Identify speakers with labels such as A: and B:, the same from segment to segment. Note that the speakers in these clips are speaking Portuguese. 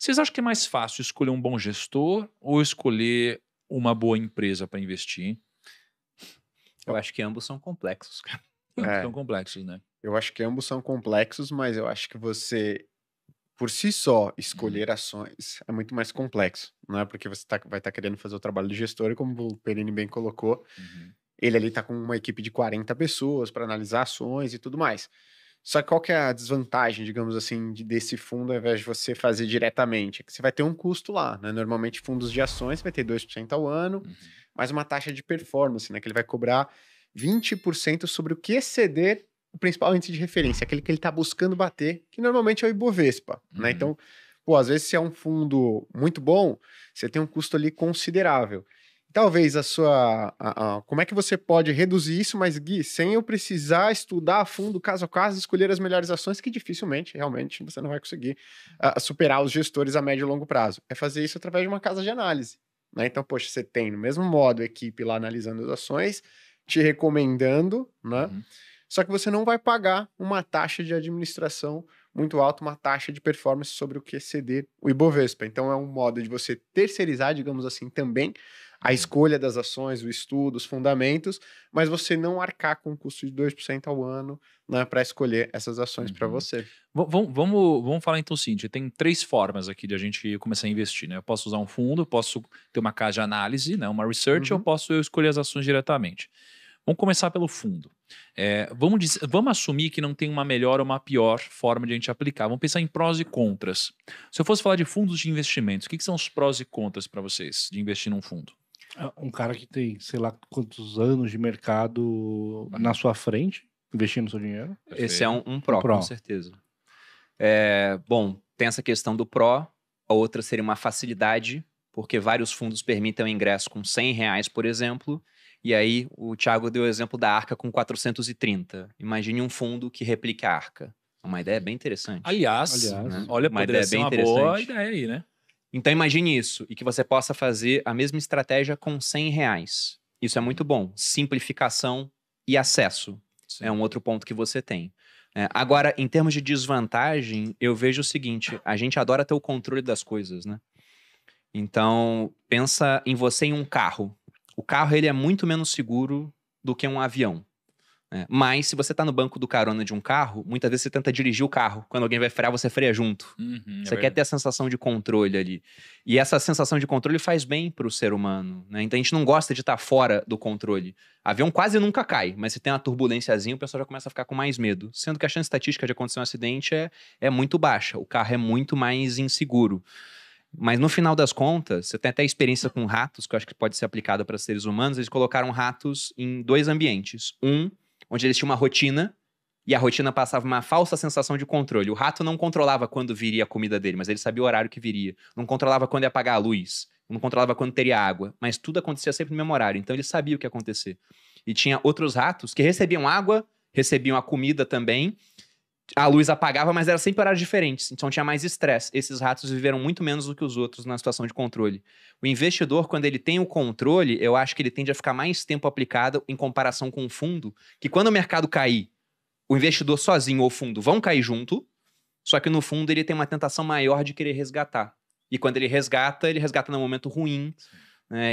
A: Vocês acham que é mais fácil escolher um bom gestor ou escolher uma boa empresa para investir?
B: Eu acho que ambos são complexos, cara.
A: Ambos
C: É,
A: são complexos, né?
C: eu acho que ambos são complexos, mas eu acho que você, por si só, escolher ações é muito mais complexo, não é? Porque você vai estar querendo fazer o trabalho de gestor e como o Perini bem colocou,
A: Uhum.
C: ele ali tá com uma equipe de 40 pessoas para analisar ações e tudo mais. Só que qual que é a desvantagem, digamos assim, desse fundo ao invés de você fazer diretamente? É que você vai ter um custo lá, né? Normalmente fundos de ações vai ter 2% ao ano, mais uma taxa de performance, né? Que ele vai cobrar 20% sobre o que exceder o principal índice de referência, aquele que ele está buscando bater, que normalmente é o Ibovespa, né? Então, pô, às vezes se é um fundo muito bom, você tem um custo ali considerável. Talvez a sua. Como é que você pode reduzir isso, mas, Gui, sem eu precisar estudar a fundo, caso a caso, escolher as melhores ações, que dificilmente, realmente, você não vai conseguir superar os gestores a médio e longo prazo. É fazer isso através de uma casa de análise. Né? Então, poxa, você tem no mesmo modo a equipe lá analisando as ações, te recomendando, né? Só que você não vai pagar uma taxa de administração muito alta, uma taxa de performance sobre o que exceder o Ibovespa. Então, é um modo de você terceirizar, digamos assim, também a escolha das ações, o estudo, os fundamentos, mas você não arcar com um custo de 2% ao ano, né, para escolher essas ações para você.
A: Vamos falar então o seguinte, tem 3 formas aqui de a gente começar a investir, né? Eu posso usar um fundo, eu posso ter uma casa de análise, né, uma research, eu posso escolher as ações diretamente. Vamos começar pelo fundo. Vamos assumir que não tem uma melhor ou uma pior forma de a gente aplicar. Vamos pensar em prós e contras. Se eu fosse falar de fundos de investimentos, o que são os prós e contras para vocês de investir num fundo?
D: Um cara que tem, sei lá, quantos anos de mercado na sua frente, investindo seu dinheiro.
B: Esse é um pró,
D: pró.
B: com certeza. Bom, tem essa questão do pró. A outra seria uma facilidade, porque vários fundos permitem o ingresso com R$100, por exemplo. E aí, o Thiago deu o exemplo da Arca com 430. Imagine um fundo que replique a Arca. É uma ideia bem interessante.
A: Aliás,
B: né?
A: olha,
B: Uma
A: poderia
B: ideia
A: ser
B: bem
A: uma boa
B: interessante.
A: ideia aí, né?
B: Então imagine isso, e que você possa fazer a mesma estratégia com R$100. Isso é muito bom. Simplificação e acesso é um outro ponto que você tem. Agora, em termos de desvantagem, eu vejo o seguinte, a gente adora ter o controle das coisas, né? Então, pensa em você em um carro. O carro, ele é muito menos seguro do que um avião. Mas se você tá no banco do carona de um carro, muitas vezes você tenta dirigir o carro. Quando alguém vai frear, você freia junto. Você quer ter a sensação de controle ali. E essa sensação de controle faz bem pro ser humano, né? Então a gente não gosta de estar fora do controle. Avião quase nunca cai, mas se tem uma turbulênciazinha, o pessoal já começa a ficar com mais medo. Sendo que a chance estatística de acontecer um acidente é muito baixa. O carro é muito mais inseguro. Mas no final das contas, você tem até experiência com ratos, que eu acho que pode ser aplicada para seres humanos. Eles colocaram ratos em 2 ambientes. Onde eles tinham uma rotina, e a rotina passava uma falsa sensação de controle. O rato não controlava quando viria a comida dele, mas ele sabia o horário que viria. Não controlava quando ia apagar a luz, não controlava quando teria água, mas tudo acontecia sempre no mesmo horário, então ele sabia o que ia acontecer. E tinha outros ratos que recebiam água, recebiam a comida também, a luz apagava, mas era sempre horários diferentes, então tinha mais estresse. Esses ratos viveram muito menos do que os outros na situação de controle. O investidor, quando ele tem o controle, eu acho que ele tende a ficar mais tempo aplicado em comparação com o fundo, que quando o mercado cair, o investidor sozinho ou o fundo vão cair junto, só que no fundo ele tem uma tentação maior de querer resgatar. E quando ele resgata num momento ruim.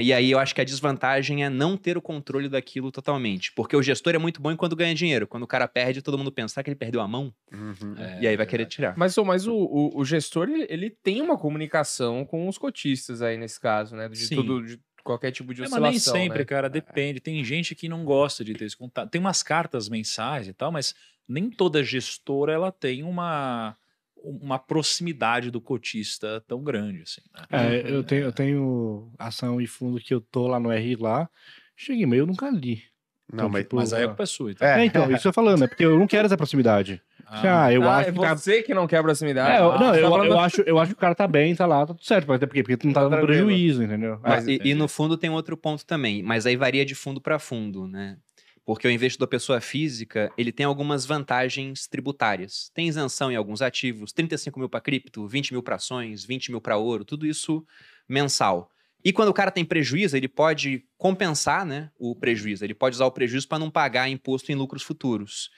B: E aí eu acho que a desvantagem é não ter o controle daquilo totalmente. Porque o gestor é muito bom quando ganha dinheiro. Quando o cara perde, todo mundo pensa, será que ele perdeu a mão? E aí vai querer tirar.
E: Mas o gestor, ele tem uma comunicação com os cotistas aí nesse caso, né? De qualquer tipo de oscilação,
A: mas nem sempre,
E: né?
A: cara, depende. Tem gente que não gosta de ter esse contato. Tem umas cartas mensais e tal, mas nem toda gestora ela tem uma proximidade do cotista tão grande, assim, né?
D: Eu tenho ação e fundo que eu tô lá no R lá, cheguei e-mail, eu nunca li.
C: Não,
D: Então,
A: Mas aí é culpa sua, então.
D: então, isso eu tô falando, é porque eu não quero essa proximidade. Eu acho
E: é
D: que
E: você que não quer proximidade.
D: eu acho que o cara tá bem, tá lá, tá tudo certo, até porque tu não tá dando prejuízo, entendeu?
B: E no fundo tem outro ponto também, mas aí varia de fundo para fundo, né? Porque o investidor pessoa física, ele tem algumas vantagens tributárias. Tem isenção em alguns ativos, 35 mil para cripto, 20 mil para ações, 20 mil para ouro, tudo isso mensal. E quando o cara tem prejuízo, ele pode compensar, né, o prejuízo. Ele pode usar o prejuízo para não pagar imposto em lucros futuros.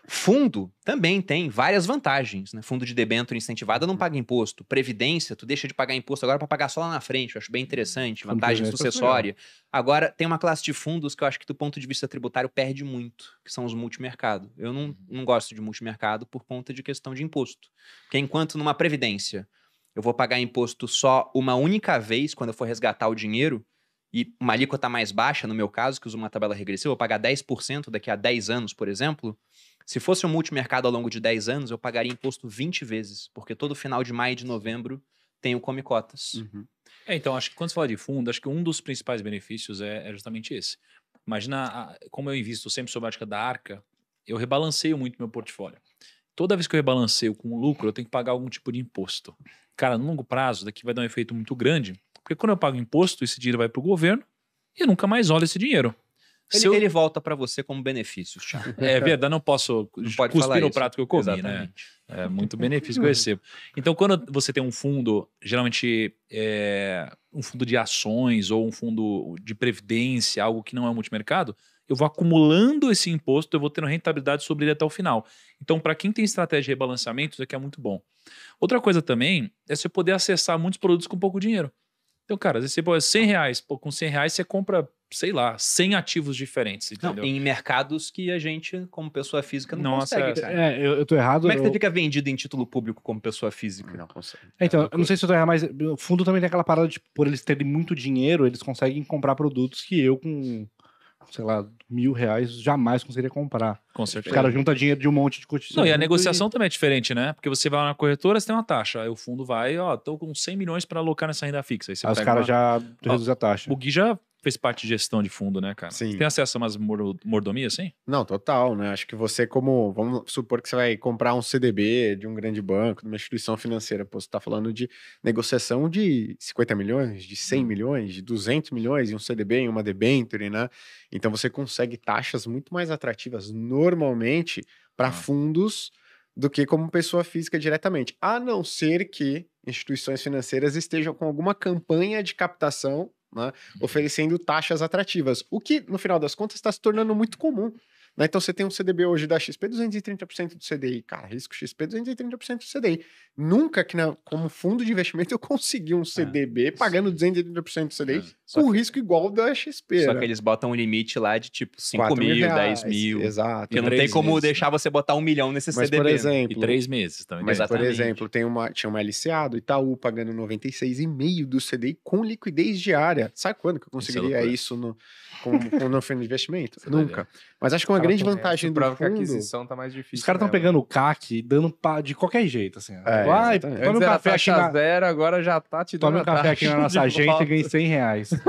B: Fundo também tem várias vantagens, né? Fundo de debênture incentivada não paga imposto. Previdência, tu deixa de pagar imposto agora para pagar só lá na frente. Eu acho bem interessante. Vantagem sucessória. Agora, tem uma classe de fundos que eu acho que do ponto de vista tributário perde muito, que são os multimercado. Eu não gosto de multimercado por conta de questão de imposto. Porque enquanto numa previdência eu vou pagar imposto só uma única vez quando eu for resgatar o dinheiro, e uma alíquota mais baixa, no meu caso, que uso uma tabela regressiva, eu vou pagar 10% daqui a 10 anos, por exemplo. Se fosse um multimercado ao longo de 10 anos, eu pagaria imposto 20 vezes, porque todo final de maio e de novembro tem o Come Cotas.
A: Então, acho que quando você fala de fundo, acho que um dos principais benefícios é justamente esse. Imagina, como eu invisto sempre sob a ótica da Arca, eu rebalanceio muito meu portfólio. Toda vez que eu rebalanceio com lucro, eu tenho que pagar algum tipo de imposto. Cara, no longo prazo, daqui vai dar um efeito muito grande, porque quando eu pago imposto, esse dinheiro vai para o governo e eu nunca mais olho esse dinheiro.
B: Ele volta para você como benefício, Thiago.
A: É verdade, não posso cuspir no prato que eu comi,
B: Exatamente.
A: né? É muito benefício que eu recebo. Então, quando você tem um fundo, geralmente um fundo de ações ou um fundo de previdência, algo que não é multimercado, eu vou acumulando esse imposto, eu vou tendo rentabilidade sobre ele até o final. Então, para quem tem estratégia de rebalanceamento, isso aqui é muito bom. Outra coisa também é você poder acessar muitos produtos com pouco dinheiro. Então, cara, às vezes você põe R$100, com R$100 você compra, sei lá, 100 ativos diferentes, entendeu?
B: Não, em mercados que a gente, como pessoa física, não consegue.
D: Cara. Eu tô errado.
B: Como é que você fica vendido em título público como pessoa física?
C: Não consegue.
D: Então, eu não sei se eu tô errado, mas o fundo também tem aquela parada de, por eles terem muito dinheiro, eles conseguem comprar produtos que eu com, sei lá, R$1.000 jamais conseguiria comprar.
A: Com
D: Os
A: certeza.
D: caras juntam dinheiro de um monte de cotização.
A: Não, e a negociação também é diferente, né? Porque você vai lá na corretora, você tem uma taxa. Aí o fundo vai, tô com 100 milhões para alocar nessa renda fixa. Aí você
D: Aí os
A: pega
D: caras já reduzem a taxa.
A: O Gui já fez parte de gestão de fundo, né, cara?
C: Sim.
A: Você tem acesso a umas mordomias, assim?
C: Não, total, né? Acho que você, vamos supor que você vai comprar um CDB de um grande banco, de uma instituição financeira. Pô, você tá falando de negociação de 50 milhões, de 100 milhões, de 200 milhões em um CDB, em uma debênture, né? Então você consegue taxas muito mais atrativas normalmente para fundos do que como pessoa física diretamente. A não ser que instituições financeiras estejam com alguma campanha de captação, né, oferecendo taxas atrativas, o que, no final das contas, está se tornando muito comum. Né? Então, você tem um CDB hoje da XP 230% do CDI. Cara, risco XP 230% do CDI. Nunca que, como fundo de investimento, eu consegui um CDB pagando 230% do CDI com risco igual da XP.
B: Só
C: né?
B: que eles botam um limite lá de tipo 5 mil, 10 mil.
C: Exato.
B: Porque não tem como deixar você botar 1 milhão nesse
C: Mas,
B: CDB.
C: por exemplo,
A: E 3 meses também.
C: Mas, por
B: Exatamente.
C: exemplo, tinha uma LCA do Itaú pagando 96,5% do CDI com liquidez diária. Sabe quando que eu conseguiria isso no fundo de investimento? Nunca. Mas acho que uma grande vantagem do
E: prova que a
C: fundo...
E: aquisição tá mais difícil.
D: Os caras estão pegando o CAC e dando de qualquer jeito, assim. Vai,
C: exatamente.
D: tome um
E: Antes era
D: café aqui
E: taxa zero, agora já tá te dando
D: Tome um café aqui na nossa agência e ganhe R$100.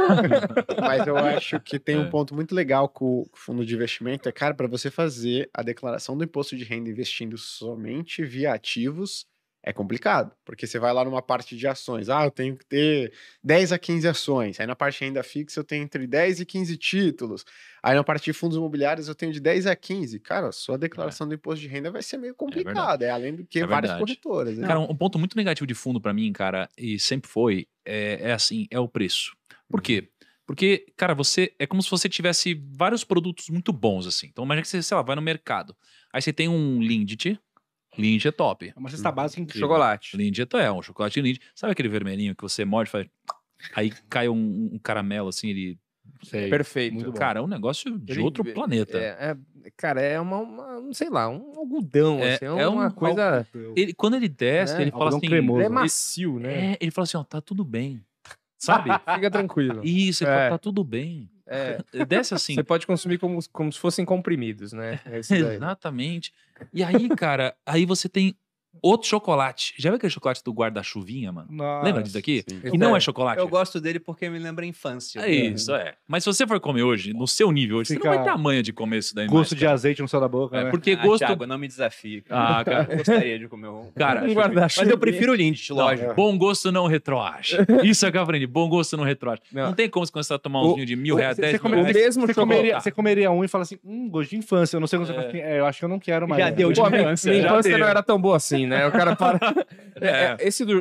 C: Mas eu acho que tem um ponto muito legal com o fundo de investimento. Cara, para você fazer a declaração do imposto de renda investindo somente via ativos, é complicado. Porque você vai lá numa parte de ações. Eu tenho que ter 10 a 15 ações. Aí na parte de renda fixa eu tenho entre 10 e 15 títulos. Aí na parte de fundos imobiliários eu tenho de 10 a 15. Cara, sua declaração do imposto de renda vai ser meio complicada. Além do que várias corretoras. Né?
A: Cara, um ponto muito negativo de fundo para mim, cara, e sempre foi, é o preço. Por quê? Porque, cara, é como se você tivesse vários produtos muito bons, assim. Então, imagina que você, sei lá, vai no mercado. Aí você tem um Lindt. Lindt é top.
D: É uma cesta básica incrível.
E: Chocolate.
A: Lindt um chocolate Lindt. Sabe aquele vermelhinho que você morde e faz... Aí cai um caramelo, assim, ele...
D: Sei.
E: Perfeito.
D: Muito bom.
A: Cara, é um negócio de outro planeta.
E: Cara, é não sei lá, um algodão, assim,
A: é
E: uma coisa...
A: Quando ele desce, ele fala
D: algodão
A: assim...
D: cremoso.
E: É macio, né?
A: Ele fala assim, tá tudo bem. Sabe?
E: Fica tranquilo.
A: Isso, ele fala, tá tudo bem. Desce assim.
E: Você pode consumir como se fossem comprimidos, né?
A: Exatamente. E aí, cara, aí você tem outro chocolate. Já viu aquele chocolate do guarda-chuvinha, mano?
D: Nossa,
A: Lembra disso aqui?
C: sim.
A: E não é chocolate.
B: Eu gosto dele porque me lembra a infância.
A: É isso, Mas se você for comer hoje, no seu nível hoje, você
D: Fica
A: não vai ter a manha de comer isso daí
D: Gosto
A: mais,
D: de azeite no céu da boca, né?
A: Porque gosto...
B: Thiago, não me desafie.
A: Cara.
B: Eu gostaria de comer um.
A: Cara,
B: Mas eu prefiro o Lindt, lógico.
A: Não, bom gosto não retroage. Isso é que eu aprendi. Bom gosto não retroage. Não tem como você começar a tomar uns vinhos de R$1.000, R$10.000.
E: Você
D: comeria um e fala assim, gosto de infância. Eu não sei como você fala assim, eu acho que eu não quero mais.
B: Já deu de infância.
E: Minha infância não era tão boa assim, assim, né? O cara para...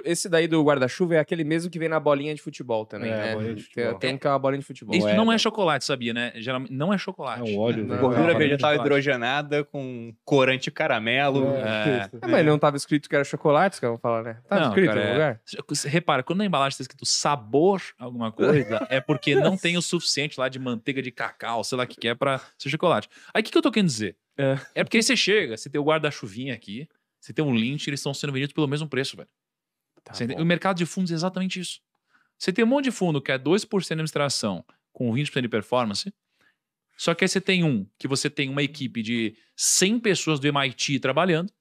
E: Esse daí do guarda-chuva é aquele mesmo que vem na bolinha de futebol também, né?
D: bolinha de futebol.
E: Tem que é uma bolinha de futebol.
A: Isso não é chocolate, sabia, né? Geralmente não é chocolate.
D: É um óleo, né?
B: Gordura
D: Não,
B: vegetal
D: não,
B: hidrogenada com corante caramelo.
E: Mas não tava escrito que era chocolate, que eu vou falar, né? Tava escrito
A: cara,
E: no lugar?
A: Repara, quando na embalagem está escrito sabor alguma coisa, é porque não tem o suficiente lá de manteiga de cacau, sei lá o que é pra ser chocolate. Aí o que eu tô querendo dizer? É porque aí você chega, você tem o guarda-chuvinha aqui, você tem um Lindt, eles estão sendo vendidos pelo mesmo preço, velho. O mercado de fundos é exatamente isso. Você tem um monte de fundo que é 2% de administração com 20% de performance, só que aí você tem que você tem uma equipe de 100 pessoas do MIT trabalhando,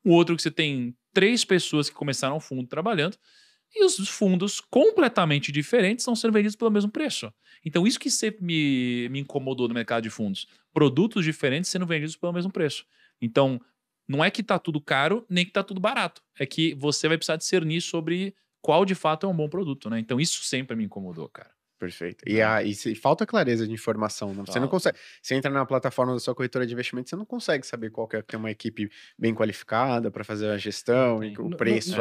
A: o outro que você tem 3 pessoas que começaram o fundo trabalhando, e os fundos completamente diferentes estão sendo vendidos pelo mesmo preço. Então, isso que sempre me incomodou no mercado de fundos. Produtos diferentes sendo vendidos pelo mesmo preço. Então, não é que está tudo caro, nem que está tudo barato. É que você vai precisar discernir sobre qual de fato é um bom produto, né? Então, isso sempre me incomodou, cara.
C: Perfeito. E falta clareza de informação. Né? Você não consegue. Você entra na plataforma da sua corretora de investimento, você não consegue saber qual que é, tem uma equipe bem qualificada para fazer a gestão, e o preço.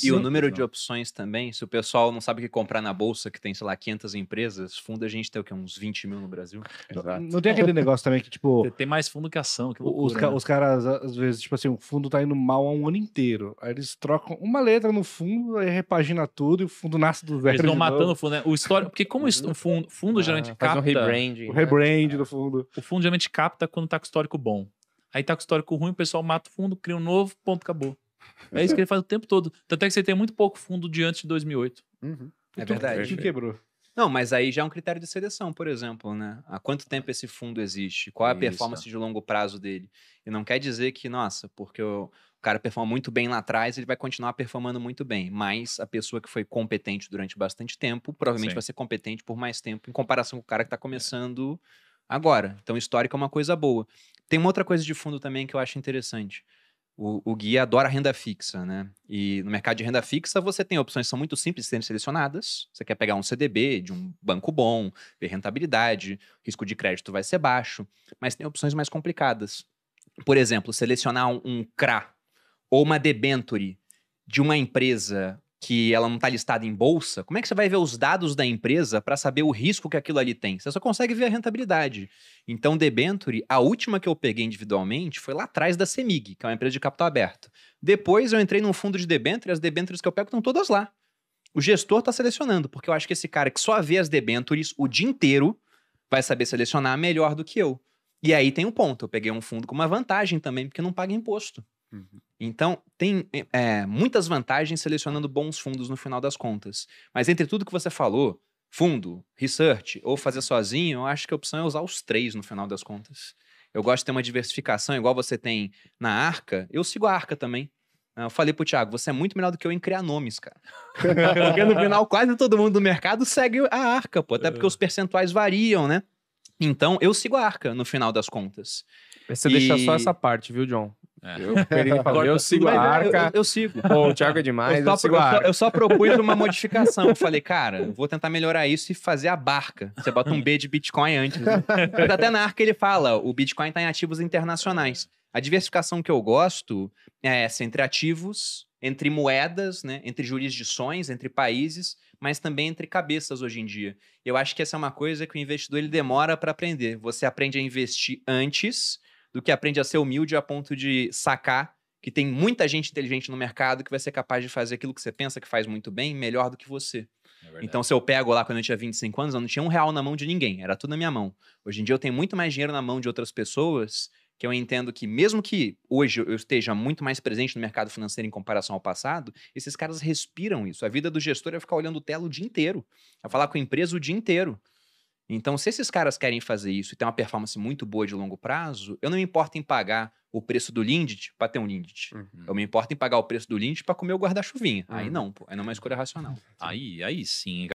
B: E o número de opções também. Se o pessoal não sabe o que comprar na bolsa, que tem, sei lá, 500 empresas, fundo a gente tem o quê? Uns 20 mil no Brasil.
C: Exato.
D: Não tem aquele negócio também que, tipo,
A: Tem mais fundo que ação. Que loucura,
D: os caras, às vezes, tipo assim, o fundo tá indo mal há um ano inteiro. Aí eles trocam uma letra no fundo, aí repagina tudo e o fundo nasce do zero.
A: Eles estão matando o fundo, né? O histórico, porque como o fundo geralmente
E: faz
A: capta...
E: um rebranding.
D: O rebrand do fundo.
A: O fundo geralmente capta quando tá com histórico bom. Aí tá com histórico ruim, o pessoal mata o fundo, cria um novo, ponto, acabou. É isso que ele faz o tempo todo. Tanto é que você tem muito pouco fundo de antes de 2008.
B: É verdade.
D: O que quebrou?
B: Não, mas aí já é um critério de seleção, por exemplo, né? Há quanto tempo esse fundo existe? Qual é a performance de longo prazo dele? E não quer dizer que, nossa, porque o cara performa muito bem lá atrás, ele vai continuar performando muito bem. Mas a pessoa que foi competente durante bastante tempo, provavelmente vai ser competente por mais tempo, em comparação com o cara que está começando agora. Então, histórico é uma coisa boa. Tem uma outra coisa de fundo também que eu acho interessante. O Gui adora renda fixa, né? E no mercado de renda fixa você tem opções que são muito simples de serem selecionadas. Você quer pegar um CDB de um banco bom, ver rentabilidade, risco de crédito vai ser baixo, mas tem opções mais complicadas. Por exemplo, selecionar um CRA ou uma debenture de uma empresa que ela não está listada em bolsa, como é que você vai ver os dados da empresa para saber o risco que aquilo ali tem? Você só consegue ver a rentabilidade. Então, debenture, a última que eu peguei individualmente foi lá atrás da CEMIG, que é uma empresa de capital aberto. Depois eu entrei num fundo de debenture, as debentures que eu pego estão todas lá. O gestor está selecionando, porque eu acho que esse cara que só vê as debentures o dia inteiro vai saber selecionar melhor do que eu. E aí tem um ponto, eu peguei um fundo com uma vantagem também, porque não paga imposto. Então, tem muitas vantagens selecionando bons fundos no final das contas. Mas entre tudo que você falou, fundo, research ou fazer sozinho, eu acho que a opção é usar os 3 no final das contas. Eu gosto de ter uma diversificação, igual você tem na Arca. Eu sigo a Arca também. Eu falei pro Thiago, você é muito melhor do que eu em criar nomes, cara. Porque no final quase todo mundo do mercado segue a Arca, pô. Até porque os percentuais variam, né? Então, eu sigo a Arca no final das contas.
E: Você deixa só essa parte, viu, John? Eu sigo a Arca.
B: Eu sigo.
E: Pô, o Thiago é demais,
B: eu só propus uma modificação. Eu falei, cara, eu vou tentar melhorar isso e fazer a barca. Você bota um B de Bitcoin antes. Né? Até na Arca ele fala, o Bitcoin está em ativos internacionais. A diversificação que eu gosto é essa, entre ativos, entre moedas, né, entre jurisdições, entre países, mas também entre cabeças hoje em dia. Eu acho que essa é uma coisa que o investidor ele demora para aprender. Você aprende a investir antes do que aprende a ser humilde a ponto de sacar que tem muita gente inteligente no mercado que vai ser capaz de fazer aquilo que você pensa que faz muito bem, melhor do que você. Então, se eu pego lá quando eu tinha 25 anos, eu não tinha R$1 na mão de ninguém, era tudo na minha mão. Hoje em dia eu tenho muito mais dinheiro na mão de outras pessoas que eu entendo que, mesmo que hoje eu esteja muito mais presente no mercado financeiro em comparação ao passado, esses caras respiram isso. A vida do gestor é ficar olhando tela o dia inteiro, é falar com a empresa o dia inteiro. Então, se esses caras querem fazer isso e ter uma performance muito boa de longo prazo, eu não me importo em pagar o preço do Lindt para ter um Lindt. Eu me importo em pagar o preço do Lindt para comer o guarda-chuvinha. Aí não, pô. Aí não é uma escolha racional.
A: Aí sim,